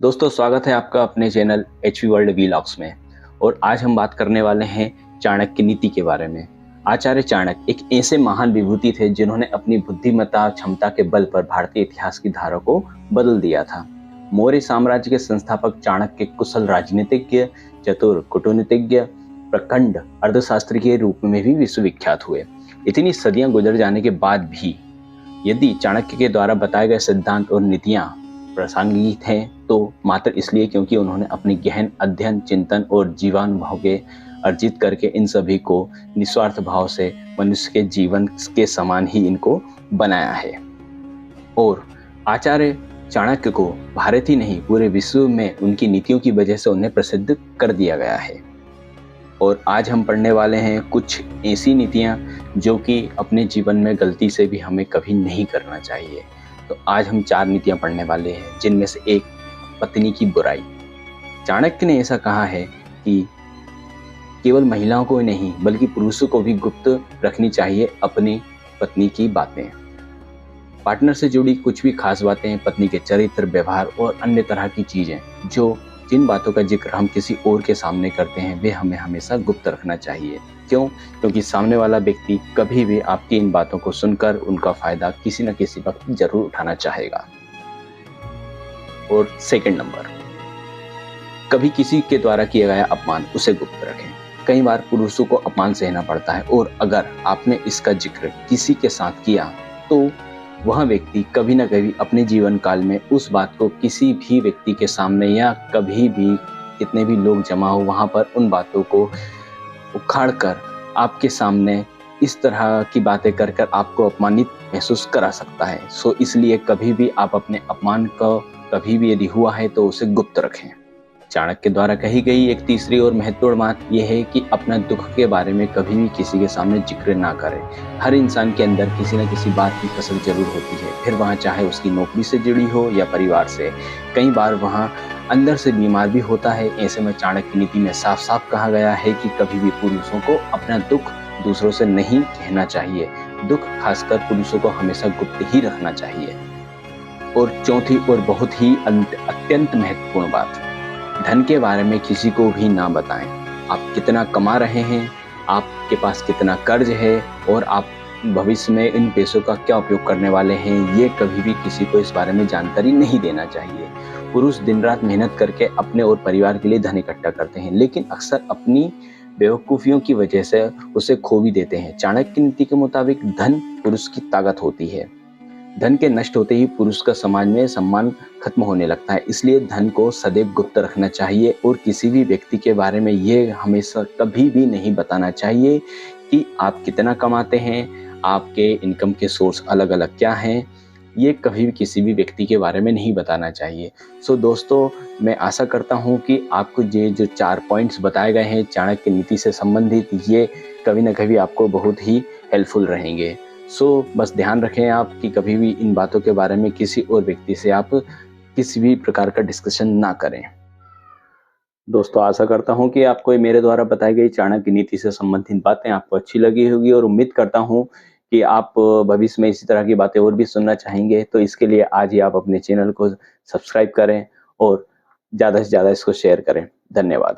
दोस्तों स्वागत है आपका अपने channel H we world vlogs में। और आज हम बात करने वाले हैं चाणक्य नीति के बारे में। आचार्य चाणक्य एक ऐसे महान विभूति थे जिन्होंने अपनी बुद्धिमत्ता क्षमता के बल पर भारतीय इतिहास की धारा को बदल दिया था। मौर्य साम्राज्य के संस्थापक चाणक्य कुशल राजनीतिज्ञ, चतुर कूटनीतिज्ञ, प्रखंड अर्थशास्त्री के रूप में भी विश्वविख्यात हुए। इतनी सदियां गुजर जाने के बाद भी यदि चाणक्य के द्वारा बताए गए सिद्धांत और नीतियां प्रासंगिक हैं तो मात्र इसलिए क्योंकि उन्होंने अपनी गहन अध्ययन, चिंतन और जीवानुभव के अर्जित करके इन सभी को निस्वार्थ भाव से मनुष्य के जीवन के समान ही इनको बनाया है। और आचार्य चाणक्य को भारत ही नहीं पूरे विश्व में उनकी नीतियों की वजह से उन्हें प्रसिद्ध कर दिया गया है। और आज हम पढ़ने वाले हैं कुछ ऐसी नीतियां जो कि अपने जीवन में गलती से भी हमें कभी नहीं करना चाहिए। तो आज हम 4 नीतियां पढ़ने वाले हैं, जिनमें से एक पत्नी की बुराई। चाणक्य ने ऐसा कहा है कि केवल महिलाओं को ही नहीं बल्कि पुरुषों को भी गुप्त रखनी चाहिए अपनी पत्नी की बातें। पार्टनर से जुड़ी कुछ भी खास बातें, पत्नी के चरित्र, व्यवहार और अन्य तरह की चीजें, जिन बातों का जिक्र हम किसी और के सामने करते हैं, वे हमें हमेशा गुप्त रखना चाहिए। क्यों? क्योंकि सामने वाला व्यक्ति कभी भी आपकी इन बातों को सुनकर उनका फायदा किसी न किसी वक्त जरूर उठाना चाहेगा। और सेकंड नंबर, कभी किसी के द्वारा किया गया अपमान उसे गुप्त रखें। कई बार पुरुषों को अपमान सहना पड़ता है और अगर आपने इसका जिक्र किसी के साथ किया तो वह व्यक्ति कभी न कभी अपने जीवन काल में उस बात को किसी भी व्यक्ति के सामने या कभी भी कितने भी लोग जमा हो वहां पर उन बातों को उखाड़ कर आपके सामने इस तरह की बातें कर कर आपको अपमानित महसूस करा सकता है। सो इसलिए कभी भी आप अपने अपमान को कभी भी यदि हुआ है तो उसे गुप्त रखें। चाणक्य द्वारा कही गई एक तीसरी और महत्वपूर्ण बात यह है कि अपना दुख के बारे में कभी भी किसी के सामने जिक्र ना करें। हर इंसान के अंदर किसी न किसी बात की कसर जरूर होती है, फिर वहाँ चाहे उसकी नौकरी से जुड़ी हो या परिवार से। कई बार वहाँ अंदर से बीमार भी होता है। ऐसे में चाणक्य नीति में साफ साफ कहा गया है कि कभी भी पुरुषों को अपना दुख दूसरों से नहीं कहना चाहिए। दुख खासकर पुरुषों को हमेशा गुप्त ही रखना चाहिए। और चौथी और बहुत ही अत्यंत महत्वपूर्ण बात, धन के बारे में किसी को भी ना बताएं। आप कितना कमा रहे हैं, आपके पास कितना कर्ज है और आप भविष्य में इन पैसों का क्या उपयोग करने वाले हैं, ये कभी भी किसी को इस बारे में जानकारी नहीं देना चाहिए। पुरुष दिन रात मेहनत करके अपने और परिवार के लिए धन इकट्ठा करते हैं, लेकिन अक्सर अपनी बेवकूफियों की वजह से उसे खो भी देते हैं। चाणक्य नीति के मुताबिक धन पुरुष की ताकत होती है। धन के नष्ट होते ही पुरुष का समाज में सम्मान खत्म होने लगता है। इसलिए धन को सदैव गुप्त रखना चाहिए और किसी भी व्यक्ति के बारे में ये हमेशा कभी भी नहीं बताना चाहिए कि आप कितना कमाते हैं, आपके इनकम के सोर्स अलग अलग क्या हैं। ये कभी भी किसी भी व्यक्ति के बारे में नहीं बताना चाहिए। सो दोस्तों, मैं आशा करता हूँ कि आपको ये जो 4 पॉइंट्स बताए गए हैं चाणक्य नीति से संबंधित, ये कभी ना कभी आपको बहुत ही हेल्पफुल रहेंगे। सो बस ध्यान रखें आप कि कभी भी इन बातों के बारे में किसी और व्यक्ति से आप किसी भी प्रकार का डिस्कशन ना करें। दोस्तों, आशा करता हूं कि आपको मेरे द्वारा बताई गई चाणक्य नीति से संबंधित बातें आपको अच्छी लगी होगी और उम्मीद करता हूं कि आप भविष्य में इसी तरह की बातें और भी सुनना चाहेंगे। तो इसके लिए आज ही आप अपने चैनल को सब्सक्राइब करें और ज़्यादा से ज़्यादा इसको शेयर करें। धन्यवाद।